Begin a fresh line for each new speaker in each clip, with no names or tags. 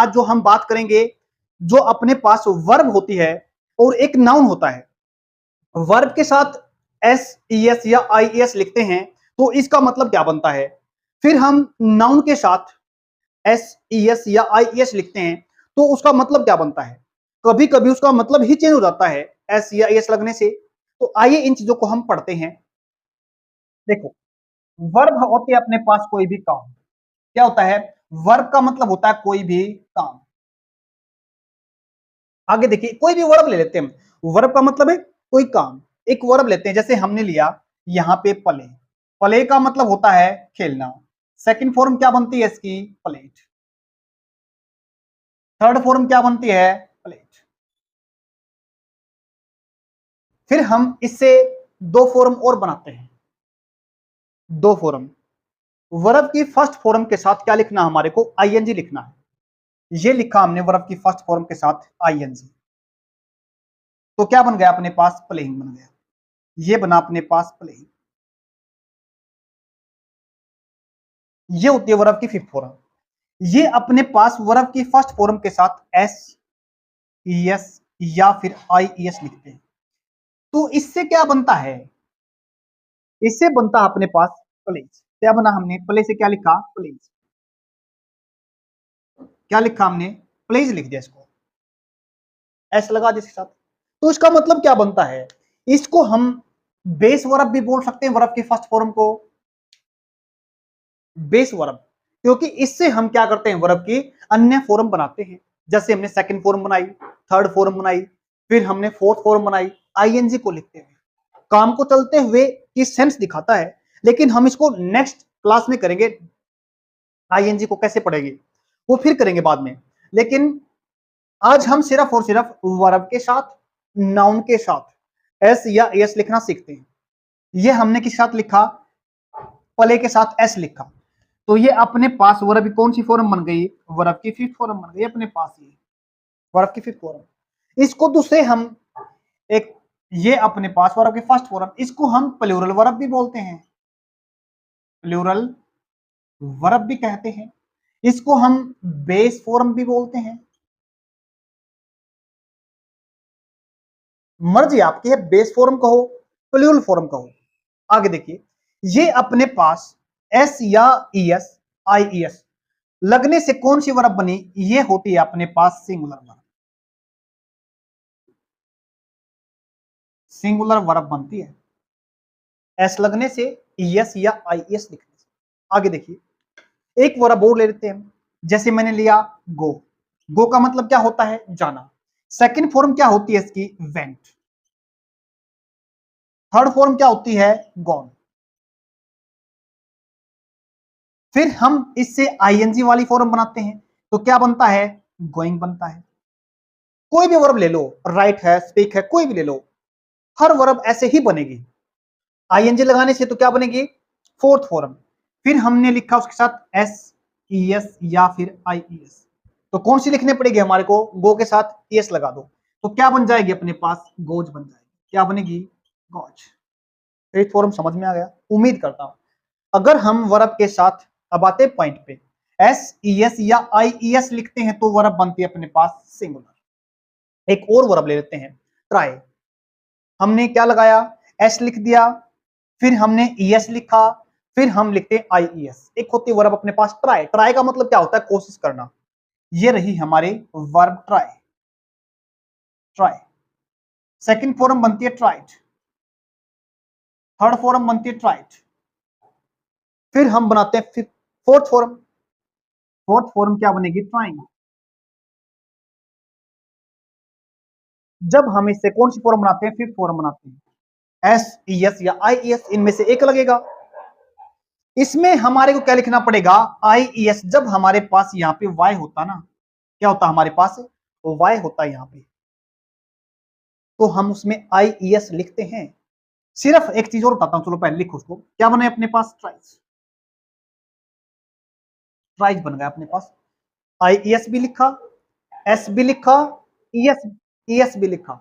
आज जो हम बात करेंगे, जो अपने पास वर्ब होती है और एक नाउन होता है, वर्ब के साथ एस ई एस या आई ई एस लिखते हैं तो इसका मतलब क्या बनता है। फिर हम नाउन के साथ एस ई एस या आई ई एस लिखते हैं तो उसका मतलब क्या बनता है। कभी कभी उसका मतलब ही चेंज हो जाता है एस या आई एस लगने से। तो आइए इन चीजों को हम पढ़ते हैं। देखो, वर्ब होते हैं अपने पास कोई भी काम। क्या होता है, वर्ब का मतलब होता है कोई भी काम। आगे देखिए, कोई भी वर्ब ले लेते हैं, वर्ब का मतलब है कोई काम। एक वर्ब लेते हैं, जैसे हमने लिया यहां पे प्ले। प्ले का मतलब होता है खेलना। सेकंड फॉर्म क्या बनती है इसकी, प्लेट। थर्ड फॉर्म क्या बनती है, प्लेट। फिर हम इससे दो फॉर्म और बनाते हैं। दो फॉर्म, वर्ब की फर्स्ट फॉर्म के साथ क्या लिखना, हमारे को आईएनजी लिखना है। ये लिखा हमने वर्ब की फर्स्ट फॉर्म के साथ आईएनजी, तो क्या बन गया अपने पास, प्लेइंग बन गया। ये बना अपने पास प्लेइंग। ये होती है वर्ब की फिफ्थ फॉर्म। ये अपने पास वर्ब की फर्स्ट फॉर्म के साथ एस ई एस या फिर आई ई एस लिखते हैं। तो इससे क्या बनता है, इससे बनता है अपने पास प्लेस। क्या बना हमने, प्ले से क्या लिखा, प्लेस। क्या लिखा हमने, प्लेस लिख दिया, इसको एस लगा जिसके साथ। तो इसका मतलब क्या बनता है, इसको हम बेस वर्ब भी बोल सकते हैं, वर्ब की फर्स्ट फॉर्म को बेस वर्ब, क्योंकि इससे हम क्या करते हैं, वर्ब की अन्य फॉर्म बनाते हैं। जैसे हमने सेकंड फॉर्म बनाई, थर्ड फॉर्म बनाई, फिर हमने फोर्थ फॉर्म बनाई। आईएनजी को लिखते हैं, काम को चलते हुए की सेंस दिखाता है, लेकिन हम इसको नेक्स्ट क्लास में करेंगे। आईएनजी को कैसे पढ़ेंगे वो फिर करेंगे बाद में। लेकिन आज हम सिर्फ और सिर्फ वर्ब के साथ, नाउन के साथ एस या एस लिखना सीखते हैं। ये हमने किस साथ लिखा, प्ले के साथ एस लिखा, तो ये अपने पास वर्ब की कौन सी फॉर्म बन गई, वर्ब की फिफ्थ फॉर्म बन गई अपने पास। ये वर्ब की फिफ्थ फॉर्म। इसको दूसरे हम एक, ये अपने पास वर्ब की फर्स्ट फॉर्म, इसको हम प्लूरल वर्ब भी बोलते हैं, प्लूरल वर्ब भी कहते हैं। इसको हम बेस फॉर्म भी बोलते हैं। मर्जी आपकी है, बेस फॉर्म कहो, प्लूरल फॉर्म कहो। आगे देखिए, ये अपने पास एस या E S I E S लगने से कौन सी वर्ब बनी, ये होती है अपने पास सिंगुलर वर्ब। सिंगुलर वर्ब बनती है एस लगने से, ई एस या आई एस लिखने से। आगे देखिए, एक वर्ब और ले लेते हैं, जैसे मैंने लिया गो। गो का मतलब क्या होता है, जाना। सेकंड फॉर्म क्या होती है इसकी, वेंट। थर्ड फॉर्म क्या होती है, गॉन। फिर हम इससे आईएनजी वाली फॉर्म बनाते हैं, तो क्या बनता है, गोइंग बनता है। कोई भी वर्ब ले लो, राइट है, स्पीक है, कोई भी ले लो, हर वर्ब ऐसे ही बनेगी। आईएनजी लगाने से तो क्या बनेगी, फोर्थ फॉर्म। फिर हमने लिखा उसके साथ एस ई एस या फिर आई ई एस, तो कौन सी लिखनी पड़ेगी हमारे को, गो के साथ ई एस लगा दो, तो क्या बन जाएगी अपने पास, गोज बन जाएगी। क्या बनेगी, गोज। फिफ्थ फॉर्म समझ में आ गया, उम्मीद करता हूं। अगर हम वर्ब के साथ, अब आते पॉइंट पे, एस ई एस या आई ई एस लिखते हैं तो वर्ब बनती है अपने पास सिंगुलर। एक और वर्ब ले लेते हैं, ट्राई। हमने क्या लगाया, एस लिख दिया, फिर हमने ई एस लिखा, फिर हम लिखते हैं आई ई एस। एक होती है वर्ब अपने पास ट्राई। ट्राई का मतलब क्या होता है, कोशिश करना। ये रही हमारी verb try, try. Second form बनती है ट्राइड, थर्ड फॉर्म बनती है ट्राइड, फिर हम बनाते हैं फोर्थ फॉर्म। फोर्थ फॉर्म क्या बनेगी, ट्राइंग। जब हम इससे कौन सी फॉर्म बनाते हैं, फिफ्थ फॉर्म बनाते हैं, एस ई एस या आई ई एस, इनमें से एक लगेगा। इसमें हमारे को क्या लिखना पड़ेगा, आई ई एस। जब हमारे पास यहाँ पे वाई होता ना, क्या होता हमारे पास, वाई होता है यहाँ पे, तो हम उसमें आई ई एस लिखते हैं। सिर्फ एक चीज और बताता हूं, चलो पहले लिखो उसको, क्या बने अपने पास, ट्राइज। ट्राइज बन गया अपने पास। आई ई एस भी लिखा, एस भी लिखा, ई एस भी लिखा।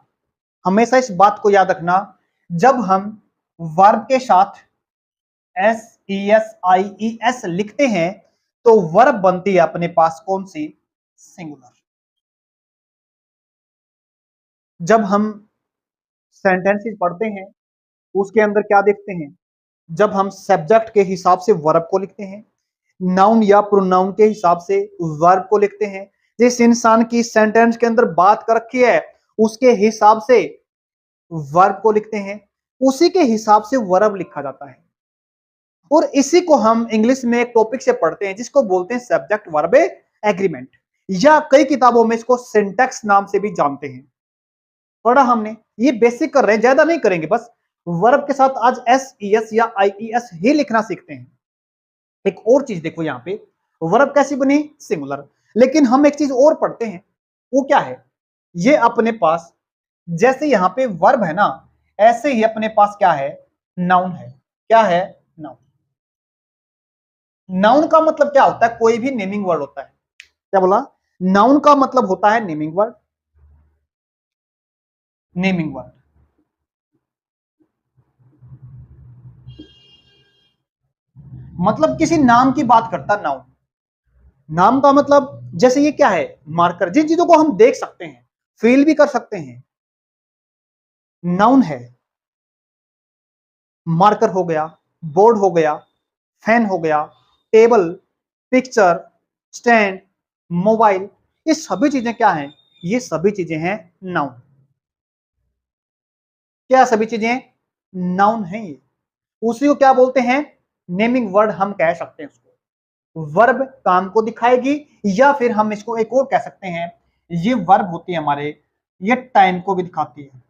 हमेशा इस बात को याद रखना, जब हम वर्ब के साथ S E S I E S लिखते हैं तो वर्ब बनती है अपने पास कौन सी, सिंगुलर। जब हम सेंटेंसेस पढ़ते हैं उसके अंदर क्या देखते हैं, जब हम सब्जेक्ट के हिसाब से वर्ब को लिखते हैं, नाउन या प्रोनाउन के हिसाब से वर्ब को लिखते हैं, जिस इंसान की सेंटेंस के अंदर बात कर रखी है उसके हिसाब से वर्ब को लिखते हैं, उसी के हिसाब से वर्ब लिखा जाता है। और इसी को हम इंग्लिश में एक टॉपिक से पढ़ते हैं जिसको बोलते हैं सब्जेक्ट वर्ब एग्रीमेंट, या कई किताबों में इसको सिंटैक्स नाम से भी जानते हैं। पढ़ा हमने, ये बेसिक कर रहे हैं, ज्यादा नहीं करेंगे, बस वर्ब के साथ आज एस ई एस या आई ई एस ही लिखना सीखते हैं। एक और चीज देखो यहाँ पे, वर्ब कैसी बनी, सिंगुलर। लेकिन हम एक चीज और पढ़ते हैं, वो क्या है, ये अपने पास जैसे यहाँ पे वर्ब है ना, ऐसे ही अपने पास क्या है, नाउन है। क्या है, नाउन। नाउन का मतलब क्या होता है, कोई भी नेमिंग वर्ड होता है। क्या बोला, नाउन का मतलब होता है नेमिंग वर्ड। नेमिंग वर्ड मतलब किसी नाम की बात करता है नाउन। नाम का मतलब जैसे ये क्या है, मार्कर, जिन चीजों को हम देख सकते हैं, फील भी कर सकते हैं, नाउन है। मार्कर हो गया, बोर्ड हो गया, फैन हो गया, टेबल, पिक्चर, स्टैंड, मोबाइल, ये सभी चीजें क्या हैं, ये सभी चीजें हैं नाउन। क्या सभी चीजें नाउन है ये, उसी को क्या बोलते हैं, नेमिंग वर्ड हम कह सकते हैं उसको। वर्ब काम को दिखाएगी, या फिर हम इसको एक और कह सकते हैं, ये वर्ब होती है हमारे, ये टाइम को भी दिखाती है।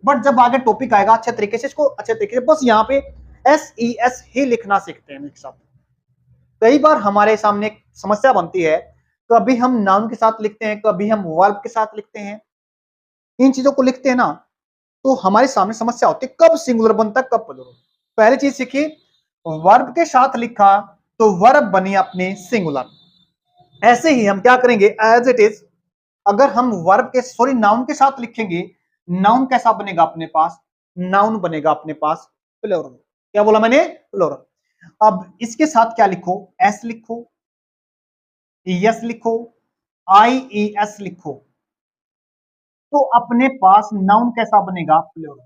बट जब आगे टॉपिक आएगा अच्छे तरीके से इसको, अच्छे तरीके से, बस यहाँ पे एस ई एस ही लिखना सीखते हैं एक साथ। कई बार हमारे सामने एक समस्या बनती है, कभी हम नाउन के साथ लिखते हैं, कभी हम वर्ब के साथ लिखते हैं, इन चीजों को लिखते हैं ना, तो हमारे सामने समस्या होती है कब सिंगुलर बनता है कब प्लूरल। पहली चीज सीखी, वर्ब के साथ लिखा तो वर्ब बनी अपनी सिंगुलर। ऐसे ही हम क्या करेंगे, एज इट इज, अगर हम वर्ब के सॉरी नाउन के साथ लिखेंगे, नाउन कैसा बनेगा अपने पास, नाउन बनेगा अपने पास प्लूरल। क्या बोला मैंने, प्लूरल। अब इसके साथ क्या लिखो, एस लिखो, एस लिखो, आई ई एस लिखो, तो अपने पास नाउन कैसा बनेगा, प्लूरल।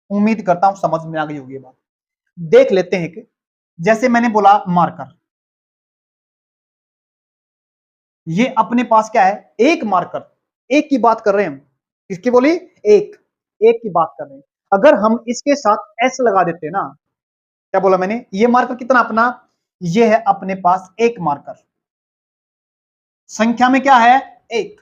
उम्मीद करता हूं समझ में आ गई होगी ये बात। देख लेते हैं कि जैसे मैंने बोला मार्कर, ये अपने पास क्या है, एक मार्कर, एक की बात कर रहे हैं हम, किसकी बोली, एक, एक की बात कर रहे हैं। अगर हम इसके साथ एस लगा देते ना, क्या बोला मैंने, ये मार्कर कितना अपना, ये है अपने पास एक मार्कर, संख्या में क्या है, एक।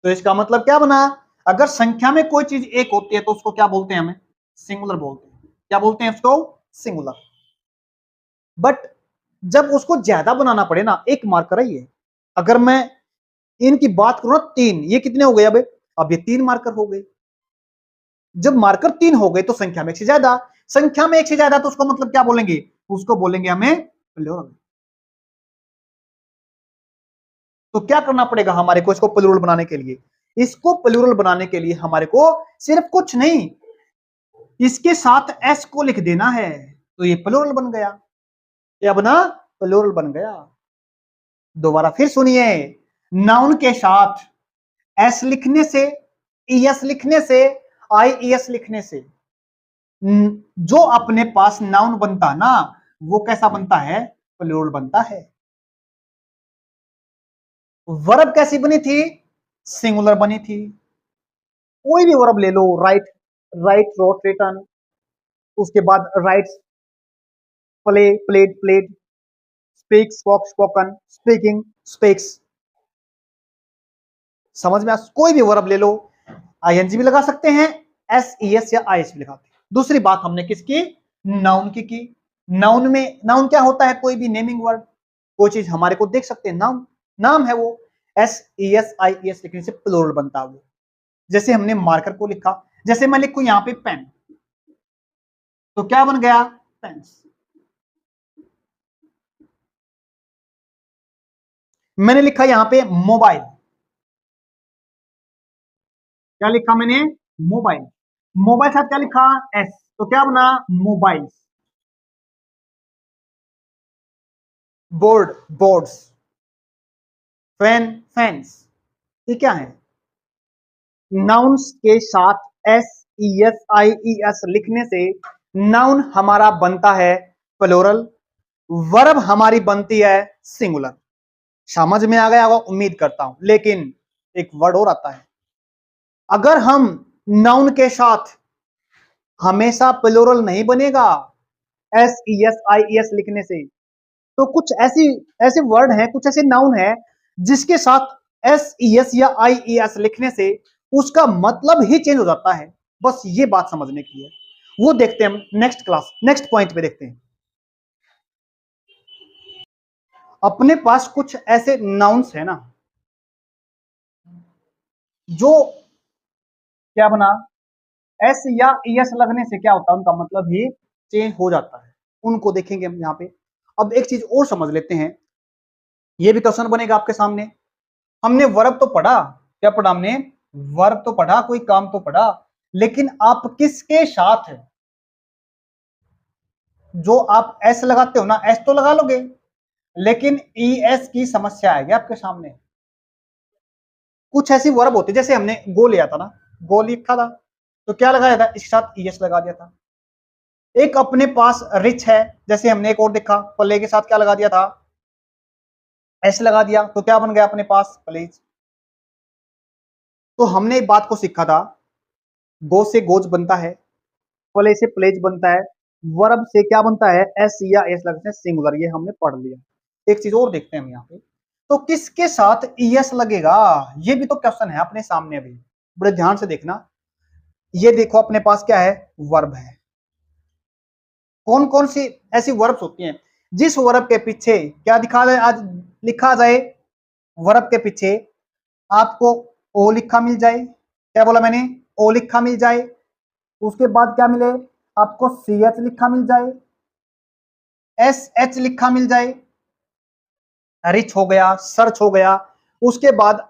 तो इसका मतलब क्या बना, अगर संख्या में कोई चीज एक होती है तो उसको क्या बोलते हैं, हमें सिंगुलर बोलते हैं। क्या बोलते हैं उसको, सिंगुलर। बट जब उसको ज्यादा बनाना पड़े ना, एक मार्कर है ये, अगर मैं इनकी बात करूं ना, तीन, ये कितने हो गए अब ये तीन मार्कर हो गए। जब मार्कर तीन हो गए तो संख्या में एक से ज्यादा, संख्या में एक से ज्यादा तो उसको मतलब क्या बोलेंगे, उसको बोलेंगे हमें प्लूरल। तो क्या करना पड़ेगा हमारे को इसको प्लूरल बनाने के लिए, इसको प्लूरल बनाने के लिए हमारे को सिर्फ कुछ नहीं, इसके साथ एस को लिख देना है, तो ये प्लूरल बन गया। क्या बना, प्लूरल बन गया। दोबारा फिर सुनिए, नाउन के साथ एस लिखने से, ईएस लिखने से, आईईएस लिखने से जो अपने पास नाउन बनता है ना, वो कैसा बनता है, प्लूरल बनता है। वर्ब कैसी बनी थी, सिंगुलर बनी थी। कोई भी वर्ब ले लो, राइट, राइट, रोट, रिटर्न, उसके बाद rights, play, played, played, speak, spoke, spoken, speaking, speaks, समझ में कोई भी वर्ब ले लो, आईएनजी भी लगा सकते हैं, एस ई एस या आई एस भी लगाते हैं। दूसरी बात हमने किसकी, नाउन की। नाउन में, नाउन क्या होता है, कोई भी नेमिंग वर्ड, कोई चीज हमारे को देख सकते हैं, नाउन, नाम है वो, S E S I E S लिखने से प्लूरल बनता है वो। जैसे हमने मार्कर को लिखा, जैसे मैं लिखूं यहां पे पेन, तो क्या बन गया, पेन्स। मैंने लिखा यहां पे मोबाइल, क्या लिखा मैंने, मोबाइल। मोबाइल साथ क्या लिखा, एस, तो क्या बना, mobile. Board, boards, fan, fans, ये क्या है? नाउन्स के साथ S E S I E S लिखने से नाउन हमारा बनता है प्लूरल, वर्ब हमारी बनती है सिंगुलर। समझ में आ गया होगा उम्मीद करता हूं। लेकिन एक वर्ड और आता है, अगर हम नाउन के साथ हमेशा प्लूरल नहीं बनेगा S E S I E S लिखने से, तो कुछ ऐसी ऐसे वर्ड हैं, कुछ ऐसे नाउन है जिसके साथ एस ई एस या आई ई एस लिखने से उसका मतलब ही चेंज हो जाता है। बस ये बात समझने की है, वो देखते हैं हम नेक्स्ट क्लास, नेक्स्ट पॉइंट पे देखते हैं। अपने पास कुछ ऐसे नाउन्स है ना जो क्या बना, एस या ई एस लगने से क्या होता है, उनका मतलब ही चेंज हो जाता है। उनको देखेंगे हम यहाँ पे। अब एक चीज और समझ लेते हैं, ये भी क्वेश्चन बनेगा आपके सामने। हमने वर्ब तो पढ़ा, क्या पढ़ा हमने? वर्ब तो पढ़ा, कोई काम तो पढ़ा, लेकिन आप किसके साथ है? जो आप एस लगाते हो ना, एस तो लगा लोगे, लेकिन ई एस की समस्या आएगी आपके सामने। कुछ ऐसी वर्ब होती, जैसे हमने गो लिया था ना, गो लिखा था तो क्या लगाया था, इसके साथ ई एस लगा दिया था। एक अपने पास रिच है, जैसे हमने एक और देखा, प्ले के साथ क्या लगा दिया था, एस लगा दिया, तो क्या बन गया अपने पास, प्लेज। तो हमने एक बात को सीखा था, गो से गोज बनता है, प्ले से प्लेज बनता है, वर्ब से क्या बनता है, एस या एस लगते हैं सिंगुलर, ये हमने पढ़ लिया। एक चीज और देखते हैं हम यहाँ पे, तो किसके साथ ईएस लगेगा, ये भी तो क्वेश्चन है अपने सामने अभी, बड़े ध्यान से देखना। ये देखो अपने पास क्या है, वर्ब है। कौन कौन सी ऐसी वर्ब्स होती हैं जिस वर्ब के पीछे क्या दिखा जाए, आज लिखा जाए, वर्ब के पीछे आपको ओ लिखा मिल जाए, क्या बोला मैंने, ओ लिखा मिल जाए, उसके बाद क्या मिले आपको, सी एच लिखा मिल जाए, एस एच लिखा मिल जाए, रिच हो गया, सर्च हो गया, उसके बाद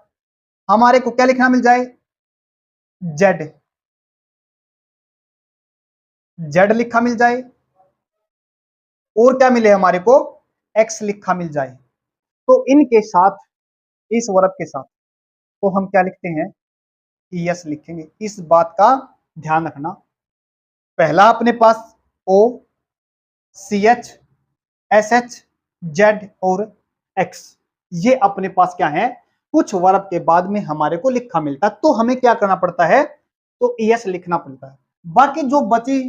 हमारे को क्या लिखना मिल जाए, जेड, जेड लिखा मिल जाए, और क्या मिले हमारे को, एक्स लिखा मिल जाए। तो इनके साथ, इस वर्ब के साथ, तो हम क्या लिखते हैं, यस लिखेंगे। इस बात का ध्यान रखना, पहला अपने पास O, C H, S H, Z और एक्स, ये अपने पास क्या है, कुछ वर्ब के बाद में हमारे को लिखा मिलता है, तो हमें क्या करना पड़ता है, तो एस लिखना पड़ता है। बाकी जो बची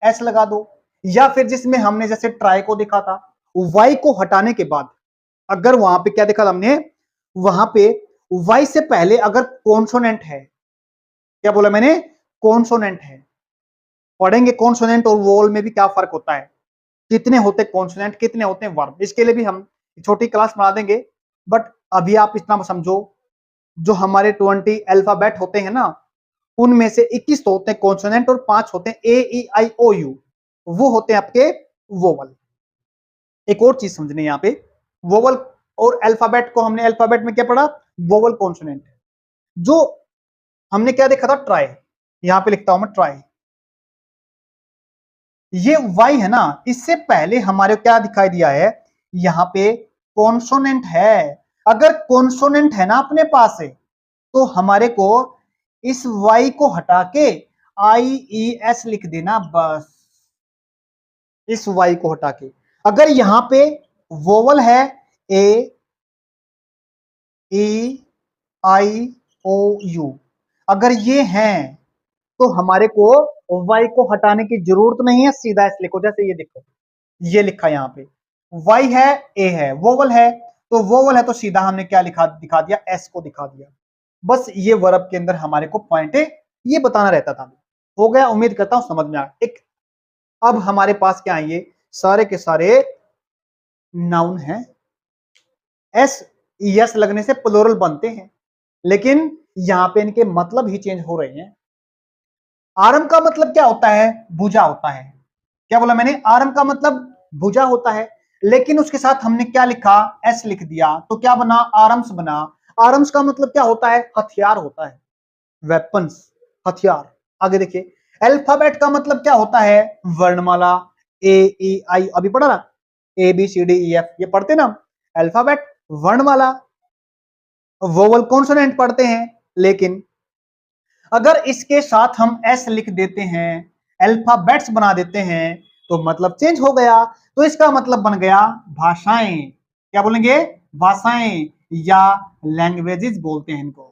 एस लगा दो, या फिर जिसमें हमने जैसे ट्राई को देखा था, वाई को हटाने के बाद अगर वहां पे क्या देखा हमने, वहां पे वाई से पहले अगर कॉन्सोनेंट है, क्या बोला मैंने, कॉन्सोनेंट है। पढ़ेंगे कॉन्सोनेंट और वोवल में भी क्या फर्क होता है, कितने होते कॉन्सोनेंट, कितने होते हैं वर्ब, इसके लिए भी हम छोटी क्लास बना देंगे। बट अभी आप इतना समझो, जो हमारे 20 अल्फाबेट होते हैं ना, उनमें से 21 तो होते हैं कॉन्सोनेंट और 5 होते हैं ए ई आई ओ यू, वो होते हैं आपके वोवल। एक और चीज समझने यहाँ पे, वोवल और अल्फाबेट को हमने अल्फाबेट में क्या पढ़ा, वोवल कॉन्सोनेंट। जो हमने क्या देखा था, ट्राई, यहां पे लिखता हूं मैं ट्राई, ये वाई है ना, इससे पहले हमारे क्या दिखाई दिया है, यहां पे कॉन्सोनेंट है। अगर कॉन्सोनेंट है ना अपने पास है, तो हमारे को इस वाई को हटा के आई ई एस लिख देना बस, इस वाई को हटा के। अगर यहां पे वोवल है, ए ई आई ओ यू, अगर ये हैं तो हमारे को वाई को हटाने की जरूरत नहीं है, सीधा एस लिखो। जैसे ये देखो, ये लिखा यहाँ पे वाई है, ए है, वोवल है, तो वोवल है तो सीधा हमने क्या लिखा, दिखा दिया, एस को दिखा दिया। बस ये वर्ब के अंदर हमारे को पॉइंट है, ये बताना रहता था। हो गया, उम्मीद करता हूं समझ में आ एक। अब हमारे पास क्या है, ये सारे के सारे नाउन हैं, एस यस लगने से प्लूरल बनते हैं, लेकिन यहां पे इनके मतलब ही चेंज हो रहे हैं। आरम का मतलब क्या होता है, भुजा होता है, क्या बोला मैंने, आरम का मतलब भुजा होता है, लेकिन उसके साथ हमने क्या लिखा, एस लिख दिया, तो क्या बना, आर्म्स बना। आर्म्स का मतलब क्या होता है, हथियार होता है, वेपन्स, हथियार। आगे देखिए, अल्फाबेट का मतलब क्या होता है, वर्णमाला, ए ई आई, अभी पढ़ा ना, A B C D E F, ये पढ़ते ना अल्फाबेट, वर्णमाला। वोवल कॉन्सोनेंट पढ़ते हैं, लेकिन अगर इसके साथ हम एस लिख देते हैं, अल्फाबेट्स बना देते हैं, तो मतलब चेंज हो गया। तो इसका मतलब बन गया भाषाएं। क्या बोलेंगे? भाषाएं या लैंग्वेजेस बोलते हैं इनको।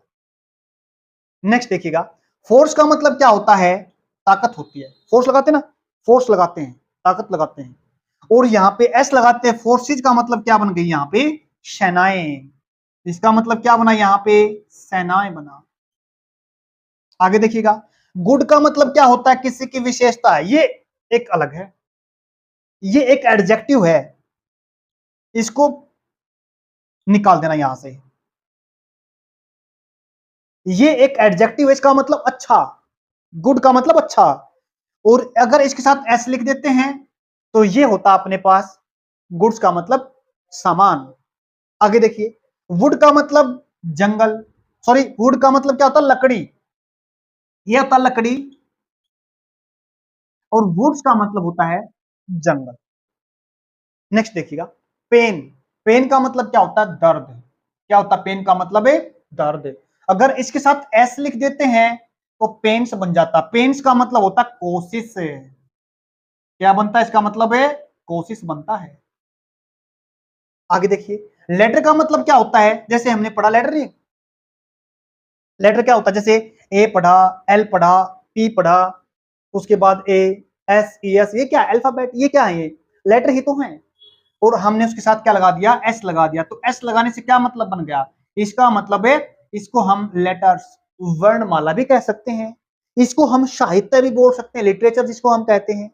नेक्स्ट देखिएगा, फोर्स का मतलब क्या होता है? ताकत होती है। फोर्स लगाते हैं ना, फोर्स लगाते हैं, ताकत लगाते हैं। और यहाँ पे एस लगाते हैं, फोर्सेज का मतलब क्या बन गई? यहाँ पे सेनाएं। इसका मतलब क्या बना? यहाँ पे सेनाएं बना। आगे देखिएगा, गुड का मतलब क्या होता है? किसी की विशेषता है, ये एक अलग है, ये एक एडजेक्टिव है, इसको निकाल देना यहां से। ये एक एडजेक्टिव है, इसका मतलब अच्छा, गुड का मतलब अच्छा। और अगर इसके साथ एस लिख देते हैं तो ये होता अपने पास गुड्स का मतलब सामान। आगे देखिए, वुड का मतलब जंगल, सॉरी वुड का मतलब क्या होता है? लकड़ी, ये होता लकड़ी। और वुड्स का मतलब होता है जंगल। नेक्स्ट देखिएगा, पेन। पेन का मतलब क्या होता है? दर्द। क्या होता है? पेन का मतलब है दर्द। अगर इसके साथ एस लिख देते हैं तो पेन्स बन जाता। पेन्स का मतलब होता है कोशिश। क्या बनता है? इसका मतलब है कोशिश बनता है। आगे देखिए, लेटर का मतलब क्या होता है? जैसे हमने पढ़ा लेटर, नहीं लेटर क्या होता है? जैसे ए पढ़ा, एल पढ़ा, पी पढ़ा, उसके बाद ए, एस, ई, एस, ये क्या अल्फाबेट, ये क्या है? ये लेटर ही तो है। और हमने उसके साथ क्या लगा दिया? एस लगा दिया। तो एस लगाने से क्या मतलब बन गया? इसका मतलब है, इसको हम लेटर्स, वर्णमाला भी कह सकते हैं, इसको हम साहित्य भी बोल सकते हैं, लिटरेचर जिसको हम कहते हैं।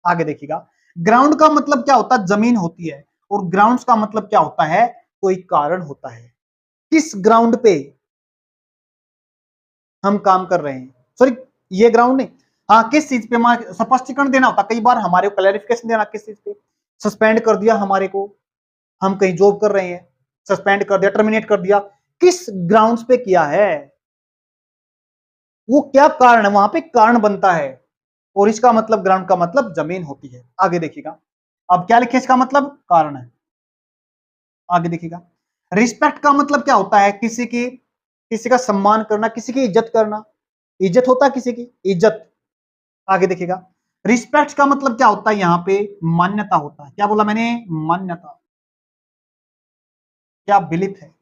आगे देखिएगा, ग्राउंड का मतलब क्या होता है? जमीन होती है। और ग्राउंड्स का मतलब क्या होता है? कोई कारण होता है। किस ग्राउंड पे हम काम कर रहे हैं, सॉरी ये ग्राउंड नहीं, हाँ किस चीज पे हमारे स्पष्टीकरण देना होता। कई बार हमारे को क्लैरिफिकेशन देना, किस चीज पे सस्पेंड कर दिया हमारे को, हम कहीं जॉब कर रहे हैं, सस्पेंड कर दिया, टर्मिनेट कर दिया, किस ग्राउंड्स पे किया है, वो क्या कारण है, वहां पे कारण बनता है। और इसका मतलब ग्राउंड का मतलब जमीन होती है। आगे देखिएगा, अब क्या लिखे? इसका मतलब कारण है। आगे देखिएगा, रिस्पेक्ट का मतलब क्या होता है? किसी का सम्मान करना, किसी की इज्जत करना। इज्जत होता है किसी की, इज्जत। आगे देखिएगा, रिस्पेक्ट का मतलब क्या होता है? यहां पे मान्यता होता है। क्या बोला मैंने? मान्यता। क्या बिलीफ है,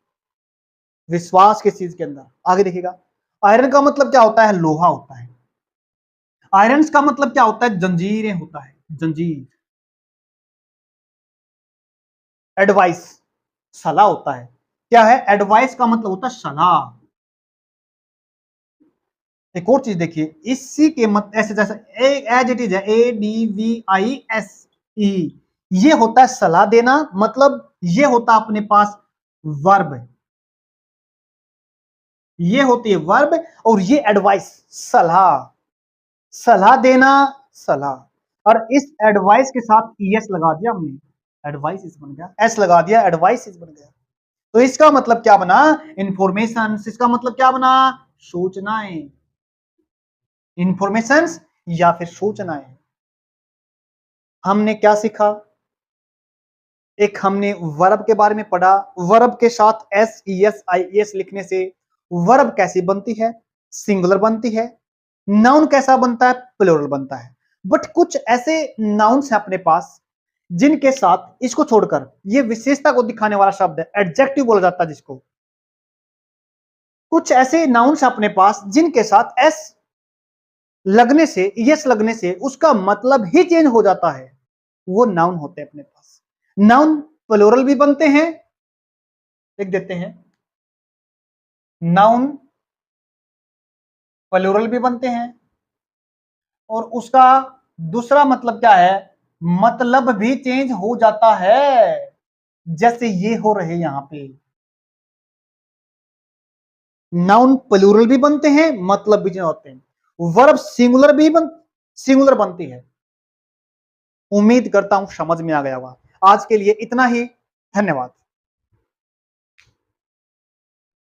विश्वास किस चीज के अंदर। आगे देखिएगा, आयरन का मतलब क्या होता है? लोहा होता है। आयरन का मतलब क्या होता है? जंजीरें होता है, जंजीर। एडवाइस, सलाह होता है। क्या है? एडवाइस का मतलब होता है सलाह। एक और चीज देखिए, इसी के मत ऐसे जैसे एज इट इज है, ADVISE, ये होता है सलाह देना, मतलब ये होता है अपने पास वर्ब, ये होती है वर्ब। और ये एडवाइस, सलाह, सलाह देना, सलाह। और इस एडवाइस के साथ ES लगा दिया हमने, एडवाइस इस बन गया, एस लगा दिया, एडवाइस इस बन गया। तो इसका मतलब क्या बना? इंफॉर्मेशन। इसका मतलब क्या बना? सूचनाएं, इंफॉर्मेशन या फिर सूचनाएं। हमने क्या सीखा? एक हमने वर्ब के बारे में पढ़ा, वर्ब के साथ SES लिखने से वर्ब कैसी बनती है? सिंगुलर बनती है। नाउन कैसा बनता है? प्लूरल बनता है। बट कुछ ऐसे नाउन्स हैं अपने पास जिनके साथ इसको छोड़कर, ये विशेषता को दिखाने वाला शब्द है, एडजेक्टिव बोला जाता है जिसको। कुछ ऐसे नाउन्स अपने पास जिनके साथ एस लगने से, यस लगने से उसका मतलब ही चेंज हो जाता है, वो नाउन होते हैं अपने पास। नाउन प्लूरल भी बनते हैं, लिख देते हैं, नाउन प्लूरल भी बनते हैं, और उसका दूसरा मतलब क्या है? मतलब भी चेंज हो जाता है, जैसे ये हो रहे यहां पे। नाउन प्लूरल भी बनते हैं, मतलब भी चेंज होते हैं। वर्ब सिंगुलर बनती है। उम्मीद करता हूं समझ में आ गया होगा। आज के लिए इतना ही, धन्यवाद।